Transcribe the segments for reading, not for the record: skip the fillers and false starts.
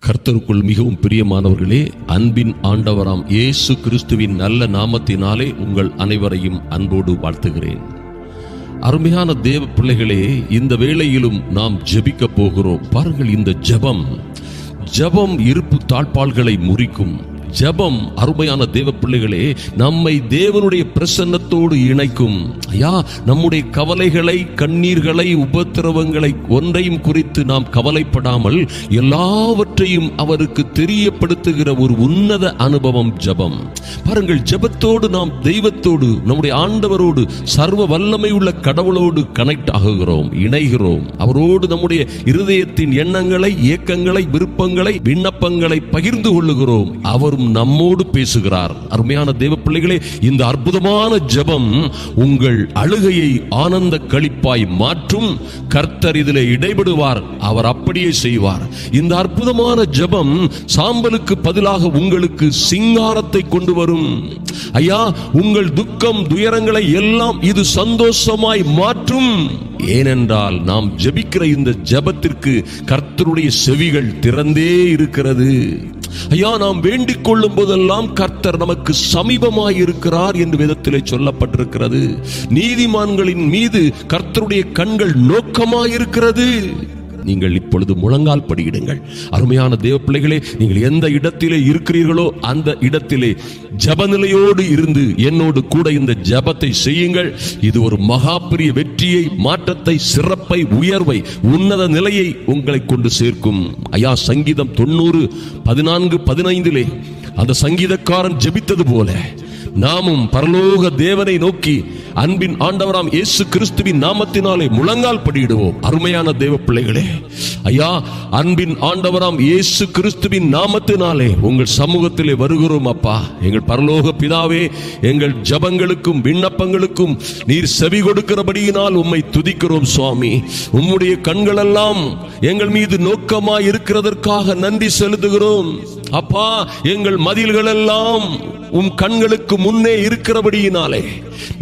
கர்த்தருக்குள் மிகவும் பிரியமானவர்களே, அன்பின் ஆண்டவராம் இயேசு கிறிஸ்துவின் நல்ல நாமத்தினாலே உங்கள் அனைவரையும் அன்போடு வாழ்த்துகிறேன். அருமையான தேவ பிள்ளைகளே, இந்த வேளையிலும் நாம் ஜெபிக்க போகிறோம். பாருங்கள், இந்த ஜெபம் இருப்பு தாழ்பாள்களை முறிக்கும். ஜெபம், அருமையான தேவ பிள்ளைகளே, நம்மை தேவனுடைய பிரசன்னத்தோடு இணைக்கும். ஐயா, நம்முடைய கவலைகளை, கண்ணீர்களை, உபத்திரவங்களை ஒன்றையும் குறித்து நாம் கவலைப்படாமல் எல்லாவற்றையும் அவருக்கு தெரியப்படுத்துகிற ஒரு உன்னத அனுபவம் ஜெபம். பாருங்கள், ஜெபத்தோடு நாம் தெய்வத்தோடு, நம்முடைய ஆண்டவரோடு, சர்வ வல்லமை உள்ள கடவுளோடு கனெக்ட் ஆகுகிறோம், இணைகிறோம். அவரோடு நம்முடைய இருதயத்தின் எண்ணங்களை, ஏக்கங்களை, விருப்பங்களை, விண்ணப்பங்களை பகிர்ந்து கொள்ளுகிறோம். அவர் நம்மோடு பேசுகிறார். அருமையான தேவ பிள்ளைகளே, இந்த அற்புதமான ஜெபம் உங்கள் அழுகையை ஆனந்த களிப்பாய் மாற்றும். கர்த்தர் இதிலே இடைபடுவார், அவர் அப்படியே செய்வார். இந்த அற்புதமான ஜெபம் சாம்பலுக்கு பதிலாக உங்களுக்கு சிங்காரத்தை கொண்டு வரும். ஐயா, உங்கள் துக்கம், துயரங்களை எல்லாம் இது சந்தோஷமாய் மாற்றும். ஏனென்றால் நாம் ஜெபிக்கிற இந்த ஜெபத்திற்கு கர்த்தருடைய செவிகள் திறந்தே இருக்கிறது. ஐயா, நாம் வேண்டிக் கொள்ளும் போதெல்லாம் கர்த்தர் நமக்கு சமீபமாய் இருக்கிறார் என்று வேதத்திலே சொல்லப்பட்டிருக்கிறது. நீதிமான்களின் மீது கர்த்தருடைய கண்கள் நோக்கமாயிருக்கிறது. நீங்கள் இப்பொழுது முழங்கால் படியிடுங்கள். அருமையான தேவ பிள்ளைகளே, நீங்கள் எந்த இடத்திலே இருக்கிறீர்களோ அந்த இடத்திலே ஜெபநிலையோடு இருந்து என்னோடு கூட இந்த ஜெபத்தை செய்யுங்கள். இது ஒரு மகா பெரிய வெற்றியை, மாற்றத்தை, சிறப்பை, உயர்வை, உன்னத நிலையை உங்களை கொண்டு சேர்க்கும். ஐயா, சங்கீதம் 90:14-15 அந்த சங்கீதக்காரன் ஜெபித்தது போல நாமும் பரலோக தேவனை நோக்கி அன்பின் ஆண்டவராம் இயேசு கிறிஸ்துவின் நாமத்தினாலே முழங்கால் படியிடுவோம். அருமையான தேவ பிள்ளைகளே, ஐயா, அன்பின் ஆண்டவராம் இயேசு கிறிஸ்துவின் நாமத்தினாலே உங்கள் சமூகத்திலே வருகிறோம். அப்பா, எங்கள் பரலோக பிதாவே, எங்கள் ஜெபங்களுக்கும் விண்ணப்பங்களுக்கும் நீர் செவி கொடுக்கிறபடியினால் உம்மை துதிக்கிறோம். சுவாமி, உம்முடைய கண்களெல்லாம் எங்கள் மீது நோக்கமாய் இருக்கிறதற்காக நன்றி செலுத்துகிறோம். அப்பா, எங்கள் மதில்கள் எல்லாம் உம் கண்களுக்கு முன்னே இருக்கிறபடியினாலே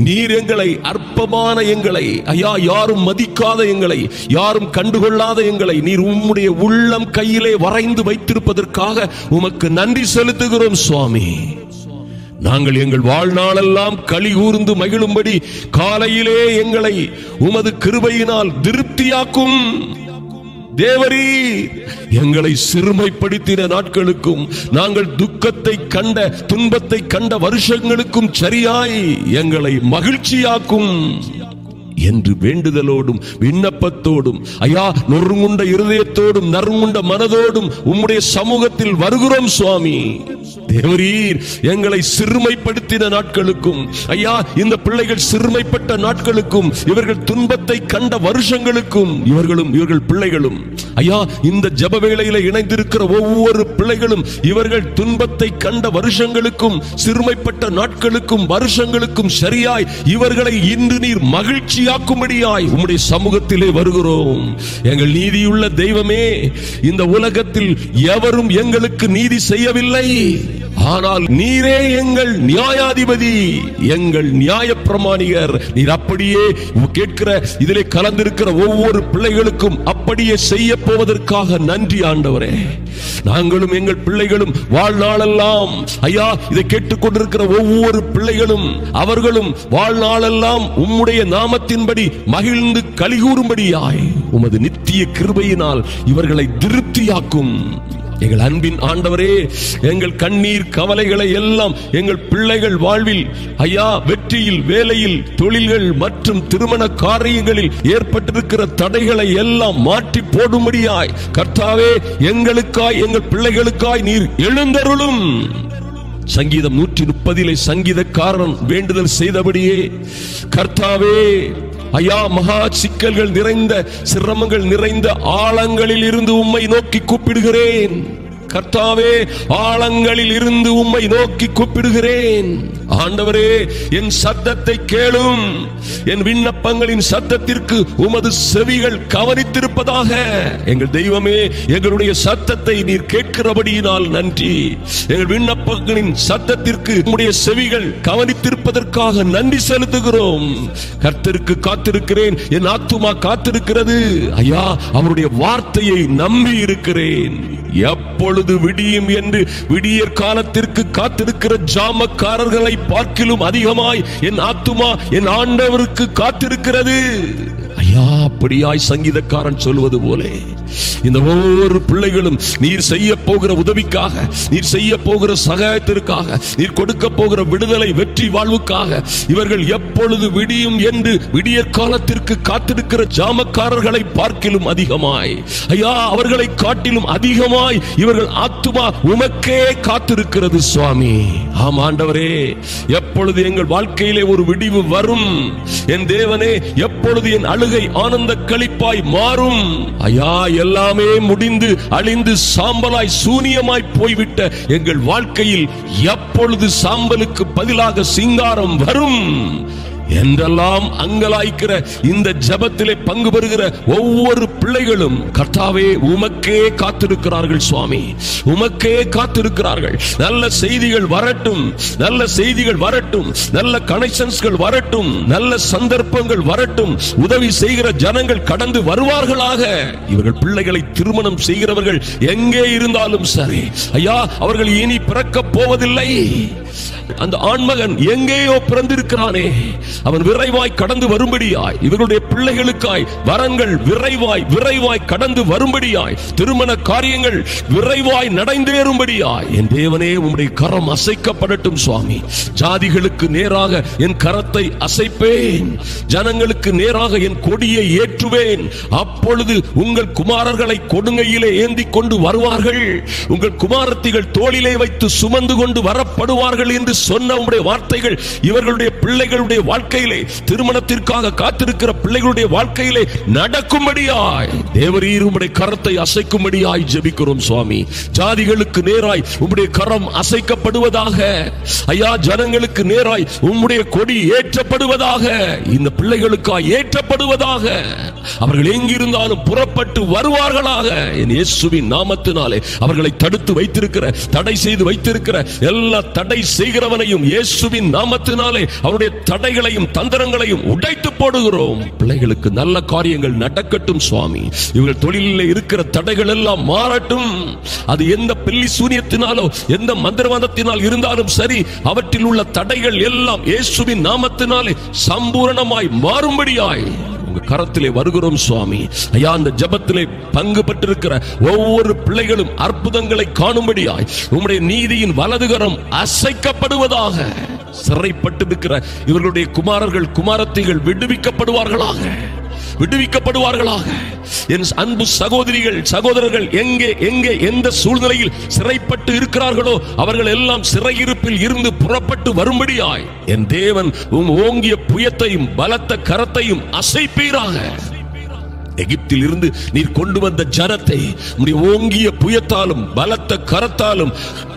நீர் எங்களை, அற்பமான எங்களை, ஐயா, யாரும் மதிக்காத எங்களை, யாரும் கண்டுகொள்ளாத எங்களை நீர் உம்முடைய உள்ளம் கையிலே வரைந்து வைத்திருப்பதற்காக உமக்கு நன்றி செலுத்துகிறோம். சுவாமி, நாங்கள் எங்கள் வாழ்நாளெல்லாம் களி கூர்ந்து மகிழும்படி காலையிலே எங்களை உமது கிருபையினால் திருப்தியாக்கும். தேவரீர் எங்களை சிறுமைப்படுத்தின நாட்களுக்கும், நாங்கள் துக்கத்தை கண்ட, துன்பத்தை கண்ட வருஷங்களுக்கும் சரியாய் எங்களை மகிழ்ச்சியாக்கும் என்று வேண்டுதலோடும் விண்ணப்பத்தோடும், ஐயா, நொறுங்குண்ட இருதயத்தோடும் நறுங்குண்ட மனதோடும் உம்முடைய சமூகத்தில் வருகிறோம். சுவாமி, தேவரீர் எங்களை சிறுமைப்படுத்தின நாட்களுக்கும், ஐயா, இந்த பிள்ளைகள் சிறுமைப்பட்ட நாட்களுக்கும், இவர்கள் துன்பத்தை கண்ட வருஷங்களுக்கும், இவர்கள் பிள்ளைகளும், ஐயா, இந்த ஜெப வேளையில இணைந்திருக்கிற ஒவ்வொரு பிள்ளைகளும் இவர்கள் துன்பத்தை கண்ட வருஷங்களுக்கும், சிறுமைப்பட்ட நாட்களுக்கும், வருஷங்களுக்கும் சரியாய் இவர்களை இன்று நீர் மகிழ்ச்சியாக்கும்படியாய் உம்முடைய சமூகத்திலே வருகிறோம். எங்கள் நீதியுள்ள தெய்வமே, இந்த உலகத்தில் எவரும் எங்களுக்கு நீதி செய்யவில்லை, ஆனால் நீரே எங்கள் நியாயாதிபதி, எங்கள் நியாய பிரமாணிகர். நீர் அப்படியே கேட்கிற, இதிலே கலந்திருக்கிற ஒவ்வொரு பிள்ளைகளுக்கும் அப்படியே செய்ய போவதற்காக நன்றி ஆண்டவரே. நாங்களும் எங்கள் பிள்ளைகளும் வாழ்நாளெல்லாம், ஐயா, இதை கேட்டுக்கொண்டிருக்கிற ஒவ்வொரு பிள்ளைகளும், அவர்களும் வாழ்நாளெல்லாம் உம்முடைய நாமத்தின்படி மகிழ்ந்து கலிகூறும்படியாய் உமது நித்திய கிருபையினால் இவர்களை திருப்தியாக்கும். எங்கள் அன்பின் ஆண்டவரே, எங்கள் கண்ணீர் கவலைகளை எல்லாம் எங்கள் பிள்ளைகள் வாழ்வில், ஐயா, வெற்றியில், வேலையில், தொழில்கள் மற்றும் திருமண காரியங்களில் ஏற்பட்டிருக்கிற தடைகளை எல்லாம் மாற்றி போடும்படியாய் கர்த்தாவே, எங்களுக்காய், எங்கள் பிள்ளைகளுக்காய் நீர் எழுந்தருளும். சங்கீதம் 130 சங்கீதக்காரன் வேண்டுதல் செய்தபடியே கர்த்தாவே, ஐயா, மகா சிக்கல்கள் நிறைந்த, சிரமங்கள் நிறைந்த ஆழங்களில் இருந்து உம்மை நோக்கி கூப்பிடுகிறேன். கர்த்தாவே, ஆழங்களில் இருந்து உம்மை நோக்கி கூப்பிடுகிறேன். ஆண்டவரே, என் சத்தத்தை கேளும். என் விண்ணப்பங்களின் சத்தத்திற்கு உமது செவிகள் கவனித்திருப்பதாக. எங்கள் தெய்வமே, எங்களுடைய சத்தத்தை நீர் கேட்கிறபடியினால் நன்றி. எங்கள் விண்ணப்பங்களின் சத்தத்திற்கு உம்முடைய செவிகள் கவனித்திருப்பதற்காக நன்றி செலுத்துகிறோம். கர்த்தருக்கு காத்திருக்கிறேன், என் ஆத்துமா காத்திருக்கிறது. ஐயா, அவருடைய வார்த்தையை நம்பி இருக்கிறேன். எப்பொழுது எப்பொழுது விடியும் என்று விடியற் காலத்திற்கு காத்திருக்கிற ஜாமக்காரர்களை பார்க்கிலும் அதிகமாய் என் ஆத்துமா என் ஆண்டவருக்கு காத்திருக்கிறது. ஐயா, அப்படியாய் சங்கீதக்காரன் சொல்வது போல இந்த ஒவ்வொரு பிள்ளைகளும் நீர் செய்ய போகிற உதவிக்காக, நீர் செய்ய போகிற சகாயத்திற்காக, நீர் கொடுக்க போகிற விடுதலை வெற்றி வாழ்வுக்காக இவர்கள் எப்பொழுது விடியும் என்று விடியற் காலத்திற்கு காத்திருக்கிற ஜாமக்காரர்களை பார்க்கிலும் அதிகமாய், ஐயா அவர்களை காட்டிலும் அதிகமாய் இவர்கள் ஆத்துமா உமக்கே காத்திருக்கிறது சுவாமி. ஆம் ஆண்டவரே, எப்பொழுது எங்கள் வாழ்க்கையிலே ஒரு விடிவு வரும் என் தேவனே, எப்பொழுது என் அழுகை ஆனந்த களிப்பாய் மாறும். ஐயா, எல்லாமே முடிந்து அழிந்து சாம்பலாய் சூனியமாய் போய்விட்ட எங்கள் வாழ்க்கையில் எப்பொழுது சாம்பலுக்கு பதிலாக சிங்காரம் வரும் என்றெல்லாம் அங்கலாய்க்கிற இந்த ஜெபத்திலே பங்கு பெறுகிற ஒவ்வொரு பிள்ளைகளும் கர்த்தாவே உமக்கே காத்திருக்கிறார்கள் சுவாமி, உமக்கே காத்திருக்கிறார்கள். நல்ல செய்திகள் வரட்டும், நல்ல செய்திகள் வரட்டும், நல்ல கனெக்ஷன்ஸ்கள் வரட்டும், நல்ல சந்தர்ப்பங்கள் வரட்டும், உதவி செய்கிற ஜனங்கள் கடந்து வருவார்களாக. இவர்கள் பிள்ளைகளை திருமணம் செய்கிறவர்கள் எங்கே இருந்தாலும் சரி, ஐயா அவர்கள் இனி பிறக்க போவதில்லை. அந்த ஆண்மகன் எங்கேயோ பிறந்திருக்கிறானே, அவன் விரைவாய் கடந்து வரும்படியாய், இவர்களுடைய பிள்ளைகளுக்காய் வரங்கள் விரைவாய் விரைவாய் கடந்து வரும்படியாய், திருமண காரியங்கள் விரைவாய் நடந்தேறும்படியாய் என் தேவனே உம்முடைய கரம் அசைக்கப்படட்டும் சுவாமி. ஜாதிகளுக்கு நேராக என் கரத்தை அசைப்பேன், ஜனங்களுக்கு நேராக என் கொடியை ஏற்றுவேன். அப்பொழுது உங்கள் குமாரர்களை கொடுங்கையிலே ஏந்தி கொண்டு வருவார்கள், உங்கள் குமாரத்திகள் தோளிலே வைத்து சுமந்து கொண்டு வரப்படுவார்கள் என்று சொன்ன உம்முடைய வார்த்தைகள் இவர்களுடைய பிள்ளைகளுடைய வாழ்க்கையிலே, திருமணத்திற்காக காத்திருக்கிற பிள்ளைகளுடைய வாழ்க்கையிலே நடக்கும்படியாய் தேவரீர் உம்முடைய கரத்தை அசைக்கும்படியாய் ஜெபிக்கிறோம் சுவாமி. ஜாதிகளுக்கு நேராய் உம்முடைய கரம் அசைக்கப்படுவதாக, ஐயா ஜனங்களுக்கு நேராய் உம்முடைய கொடி ஏற்றப்படுவதாக, இந்த பிள்ளைகளுக்காய் ஏற்றப்படுவதாக. அவர்கள் எங்கிருந்தாலும் புறப்பட்டு வருவார்களாக என் இயேசுவின் நாமத்தினாலே. அவர்களை தடுத்து வைத்திருக்கிற, தடை செய்து வைத்திருக்கிற எல்லா தடை செய்கிறவனையும் இயேசுவின் நாமத்தினாலே அவருடைய தடைகளையும் தந்திரங்களையும் உடைத்து போடுகிறோம். பிள்ளைகளுக்கு நல்ல காரியங்கள் நடக்கட்டும் சுவாமி. இவர்கள் தொழிலில் இருக்கிற தடைகள் எல்லாம் மாறட்டும். அது எந்த பில்லி சூனியத்தினாலோ எந்த மந்திரவாதத்தினால் இருந்தாலும் சரி, அவற்றில் உள்ள தடைகள் எல்லாம் இயேசுவின் நாமத்தினாலே சம்பூரணமாய் மாறும்படியாய் கரத்திலே வருகிறோம் சுவாமி. ஐயா, அந்த ஜெபத்திலே பங்கு பெற்றிருக்கிற ஒவ்வொரு பிள்ளைகளும் அற்புதங்களை காணும்படியாய் உம்முடைய நீதியின் வலதுகரம் அசைக்கப்படுவதாக. சிறைப்பட்டிருக்கிற இவர்களுடைய குமாரர்கள் குமாரத்திகள் விடுவிக்கப்படுவார்களாக, விடுவிக்கப்படுவார்களாக. என் அன்பு சகோதரிகள் சகோதரர்கள் எங்கே எங்கே எந்த சூழ்நிலையில் சிறைப்பட்டு இருக்கிறார்களோ அவர்கள் எல்லாம் சிறையிருப்பில் இருந்து புறப்பட்டு வரும்படியாய் என் தேவன் ஓங்கிய புயத்தையும் பலத்த கரத்தையும் அசைப்பீராக. எகிப்தில் இருந்து நீர் கொண்டு வந்த ஜனத்தை உம்முடைய ஓங்கிய புயத்தாலும் பலத்த கரத்தாலும்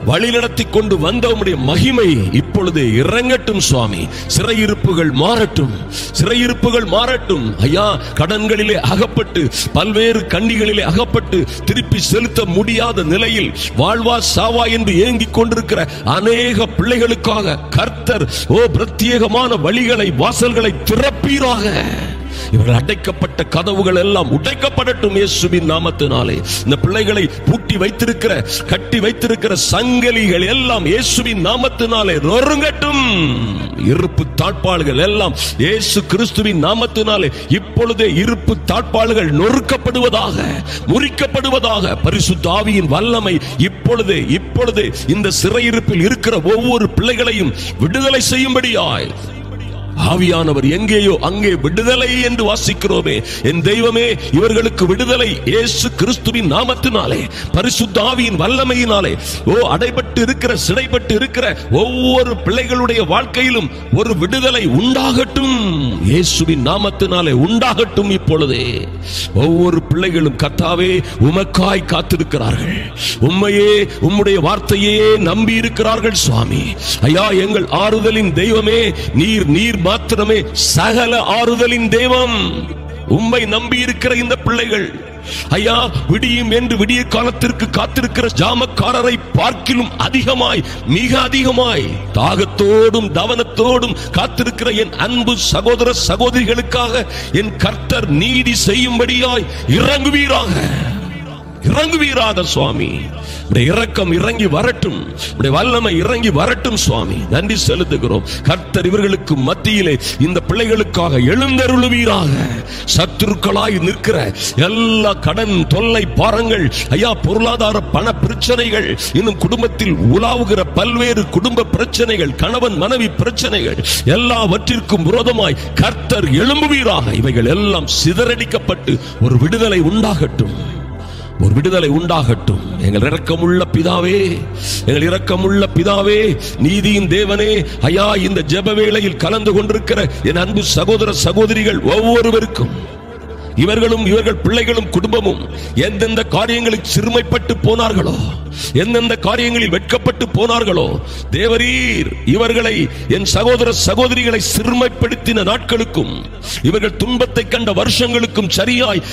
வழிநடத்தி கொண்டு வந்த உம்முடைய மகிமை இப்பொழுது இறங்கட்டும் சுவாமி. சிறையிருப்புகள் மாறட்டும், சிறையிருப்புகள் மாறட்டும். ஐயா, கடன்களிலே அகப்பட்டு பல்வேறு கண்ணிகளிலே அகப்பட்டு திருப்பி செலுத்த முடியாத நிலையில் வாழ்வா சாவா என்று ஏங்கிக் கொண்டிருக்கிற அநேக பிள்ளைகளுக்காக கர்த்தர் பிரத்யேகமான வழிகளை வாசல்களை திறப்பீராக. இவர்கள் அடைக்கப்பட்ட கதவுகள் எல்லாம் உடைக்கப்படட்டும் இயேசுவின் நாமத்தினாலே. இந்த பிள்ளைகளை பூட்டி வைத்திருக்கிற கட்டி வைத்திருக்கிற சங்கிலிகள் எல்லாம் இயேசுவின் நாமத்தினாலே நொறுங்கட்டும். இருப்பு தாழ்பாள்கள் எல்லாம் இயேசு கிறிஸ்துவின் நாமத்தினாலே இப்பொழுதே இருப்பு தாழ்பாள்கள் நொறுக்கப்படுவதாக, முறிக்கப்படுவதாக. பரிசுத்த ஆவியின் வல்லமை இப்பொழுதே இப்பொழுதே இந்த சிறையிருப்பில் இருக்கிற ஒவ்வொரு பிள்ளைகளையும் விடுதலை செய்யும்படியாய் ஆவியானவர் எங்கேயோ அங்கே விடுதலை என்று வாசிக்கிறோமே. என் தெய்வமே, இவர்களுக்கு விடுதலை இயேசு கிறிஸ்துவின் நாமத்தினாலே, பரிசுத்த ஆவியின் வல்லமையினாலே அடைபட்டு இருக்கிற சிறைப்பட்டு இருக்கிற ஒவ்வொரு பிள்ளைகளுடைய வாழ்க்கையிலும் ஒரு விடுதலை உண்டாகட்டும் இயேசுவின் நாமத்தினாலே உண்டாகட்டும். இப்பொழுதே ஒவ்வொரு பிள்ளைகளும் கர்த்தாவே உமக்காய் காத்திருக்கிறார்கள், உம்மையே உம்முடைய வார்த்தையே நம்பி இருக்கிறார்கள் சுவாமி. ஐயா, எங்கள் ஆறுதலின் தெய்வமே, நீர் மாத்திரமே சகல ஆறுதலின் தெய்வம். உம்மை நம்பி இருக்கிற இந்த பிள்ளைகள் ஐயா, விடியும் என்று விடிய காலத்திற்கு காத்திருக்கிற ஜாமக்காரரை பார்க்கிலும் அதிகமாய், மிக அதிகமாய் தாகத்தோடும் தவனத்தோடும் காத்திருக்கிற என் அன்பு சகோதர சகோதரிகளுக்காக என் கர்த்தர் நீதி செய்யும்படியாய் இறங்குவீராக. இறங்குவீராக சுவாமி. இரக்கம் இறங்கி வரட்டும், வல்லமை இறங்கி வரட்டும் சுவாமி. நன்றி செலுத்துகிறோம். கர்த்தர் இவர்களுக்கு மத்தியிலே இந்த பிள்ளைகளுக்காக எழுந்தருளுவீராக. சத்துருக்களாய் நிற்கிற எல்லா கடன் தொல்லை பாரங்கள் ஐயா, பொருளாதார பண பிரச்சனைகள், இன்னும் குடும்பத்தில் உலாவுகிற பல்வேறு குடும்ப பிரச்சனைகள், கணவன் மனைவி பிரச்சனைகள் எல்லாவற்றிற்கும் விரோதமாய் கர்த்தர் எழும்புவீராக. இவைகள் எல்லாம் சிதறடிக்கப்பட்டு ஒரு விடுதலை உண்டாகட்டும், ஒரு விடுதலை உண்டாகட்டும். எங்கள் இரக்கமுள்ள பிதாவே, எங்கள் இரக்கமுள்ள பிதாவே, நீதியின் தேவனே, ஐயா, இந்த ஜெப வேளையில் கலந்து கொண்டிருக்கிற என் அன்பு சகோதர சகோதரிகள் ஒவ்வொருவருக்கும், இவர்களும் இவர்கள் பிள்ளைகளும் குடும்பமும் எந்தெந்த காரியங்களில் சிறுமைப்பட்டு போனார்களோ, எந்தெந்த காரியங்களில் வெட்கப்பட்டு போனார்களோ, தேவரீர் இவர்களை, என் சகோதர சகோதரிகளை சிறுமைப்படுத்தின நாட்களுக்கும், இவர்கள் துன்பத்தை கண்ட வருஷங்களுக்கும் சரியாய்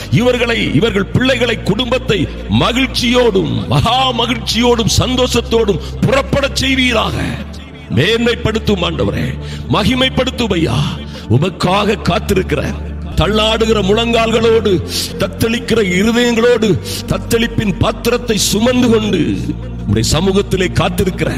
இவர்கள் பிள்ளைகளை, குடும்பத்தை மகிழ்ச்சியோடும் மகா மகிழ்ச்சியோடும் சந்தோஷத்தோடும் புறப்படச் செய்வீராக. மேன்மைப்படுத்தும் ஆண்டவரே, மகிமைப்படுத்தும் ஐயா. உமக்காக காத்திருக்கிற தள்ளாடுகிற முழங்கால்களோடு, தத்தளிக்கிற இருதயங்களோடு, தத்தளிப்பின் பாத்திரத்தை சுமந்து கொண்டு உம்முடைய சமூகத்திலே காத்திருக்கிற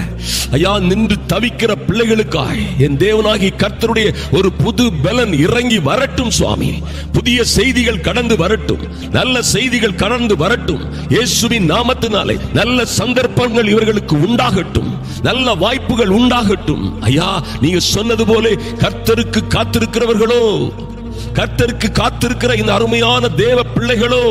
ஐயா, நின்று தவிக்கிற பிள்ளைகளுக்காய் என் தேவனாகி கர்த்தருடைய ஒரு புது பலன் இறங்கி வரட்டும் சுவாமி. புதிய செய்திகள் கடந்து வரட்டும், நல்ல செய்திகள் கடந்து வரட்டும். இயேசுவின் நாமத்தினாலே நல்ல சந்தர்ப்பங்கள் இவர்களுக்கு உண்டாகட்டும், நல்ல வாய்ப்புகள் உண்டாகட்டும். ஐயா, நீங்க சொன்னது போல கர்த்தருக்கு காத்திருக்கிறவர்களோ, கர்த்தருக்கு காத்திருக்கிற இந்த அருமையான தேவ பிள்ளைகளோ,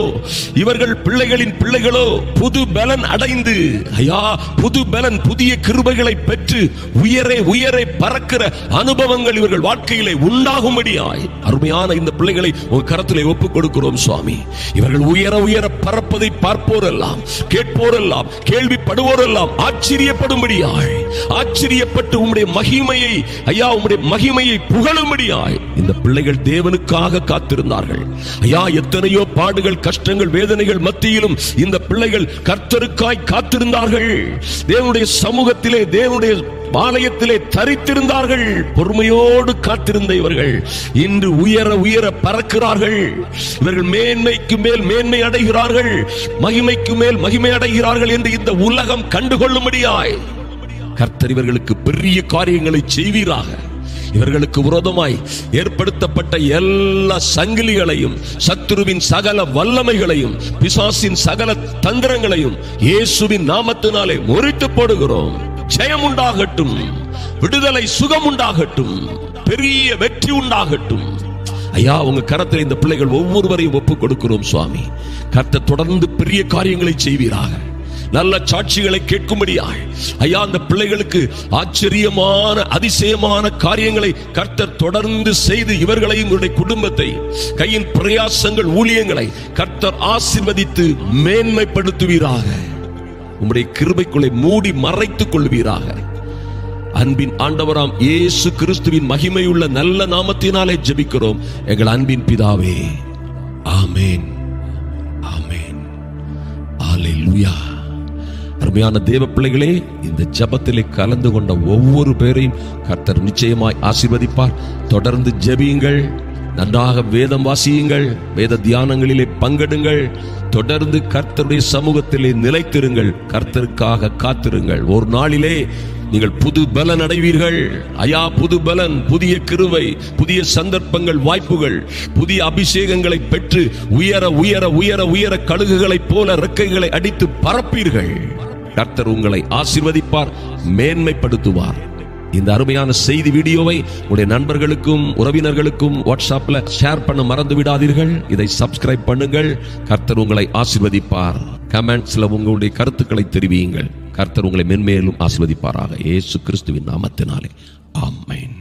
இவர்கள் பிள்ளைகளின் பிள்ளைகளோ புது பலன் அடைந்து ஐயா, புது பலன், புதிய கிருபைகளை பெற்று உயரே உயரே பறக்கிற அனுபவங்கள் இவர்கள் வாழ்க்கையிலே உண்டாகும்படியாய் அருமையான இந்த பிள்ளைகளை உங்கள் கரத்திலே ஒப்புக் கொடுக்கிறோம் சுவாமி. இவர்கள் உயர உயர பறப்பதை பார்ப்போரெல்லாம், கேட்போரெல்லாம், கேள்விப்படுவோரெல்லாம் ஆச்சரியப்படும்படியாய், ஆச்சரியப்பட்டு உம்முடைய மகிமையை ஐயா, உம்முடைய மகிமையை புகழும்படியாய் இந்த பிள்ளைகள் தேவனுக்காக காத்திருந்தார்கள் ஐயா. எத்தனையோ பாடுகள், கஷ்டங்கள், வேதனைகள் மத்தியிலும் இந்த பிள்ளைகள் கர்த்தருக்காய் காத்திருந்தார்கள். தேவனுடைய சமூகத்திலே, தேவனுடைய ஆலயத்திலே தரித்திருந்தார்கள். பொறுமையோடு காத்திருந்த இவர்கள் இன்று உயர உயர பறக்கிறார்கள். இவர்கள் மேன்மைக்கு மேல் மேன்மை அடைகிறார்கள், மகிமைக்கு மேல் மகிமை அடைகிறார்கள் என்று இந்த உலகம் கண்டுகொள்ளும்படியாய் கர்த்தர் இவர்களுக்கு பெரிய காரியங்களை செய்வீராக. இவர்களுக்கு விரோதமாய் ஏற்படுத்தப்பட்ட எல்லா சங்கிலிகளையும், சத்துருவின் சகல வல்லமைகளையும், பிசாசின் சகல தந்திரங்களையும் இயேசுவின் நாமத்தினாலே முறித்து போடுகிறோம். ஜெயம் உண்டாகட்டும், விடுதலை, சுகம் உண்டாகட்டும், பெரிய வெற்றி உண்டாகட்டும். ஐயா, உங்க கரத்தில் இந்த பிள்ளைகள் ஒவ்வொருவரையும் ஒப்புக் கொடுக்கிறோம் சுவாமி. கர்த்தர் தொடர்ந்து பெரிய காரியங்களை செய்வீராக. நல்ல சாட்சிகளை கேட்கும்படியாய் ஐயா, அந்த பிள்ளைகளுக்கு ஆச்சரியமான அதிசயமான காரியங்களை கர்த்தர் தொடர்ந்து செய்து இவர்களையும் இவருடைய குடும்பத்தை, கையின் பிரயாசங்கள், ஊழியங்களை கர்த்தர் ஆசீர்வதித்து மேன்மைப்படுத்துவீராக. உம்முடைய கிருபைக்குள்ளே மூடி மறைத்துக் கொள்வீராக. அன்பின் ஆண்டவராம் இயேசு கிறிஸ்துவின் மகிமையுள்ள நல்ல நாமத்தினாலே ஜெபிக்கிறோம் எங்கள் அன்பின் பிதாவே. ஆமென், ஆமென், அல்லேலூயா. அருமையான தேவ பிள்ளைகளே, இந்த ஜெபத்திலே கலந்து கொண்ட ஒவ்வொரு பேரையும் கர்த்தர் நிச்சயமாய் ஆசீர்வதிப்பார். தொடர்ந்து ஜெபியுங்கள், நன்றாக வேதம் வாசியுங்கள், வேத தியானங்களிலே பங்கெடுங்கள், தொடர்ந்து கர்த்தருடைய சமூகத்திலே நிலைத்திருங்கள், கர்த்தருக்காக காத்திருங்கள். ஒரு நாளிலே நீங்கள் புது பலன் அடைவீர்கள் ஐயா. புது பலன், புதிய கிருபை, புதிய சந்தர்ப்பங்கள், வாய்ப்புகள், புதிய அபிஷேகங்களை பெற்று உயர உயர உயர உயர கழுகுகளைப் போல ரெக்கைகளை அடித்து பறப்பீர்கள். கர்த்தர் உங்களை ஆசீர்வதிப்பார், மேன்மைப்படுத்துவார். இந்த அருமையான செய்தி வீடியோவை உங்களுடைய நண்பர்களுக்கும் உறவினர்களுக்கும் வாட்ஸ்அப்ல ஷேர் பண்ண மறந்து விடாதீர்கள். இதை சப்ஸ்கிரைப் பண்ணுங்கள். கர்த்தர் உங்களை ஆசீர்வதிப்பார். கமெண்ட்ஸ்ல உங்களுடைய கருத்துக்களை தெரிவியுங்கள். கர்த்தர் உங்களை மென்மேலும் ஆசீர்வதிப்பாராக. இயேசு கிறிஸ்துவின் நாமத்தினாலே ஆமென்.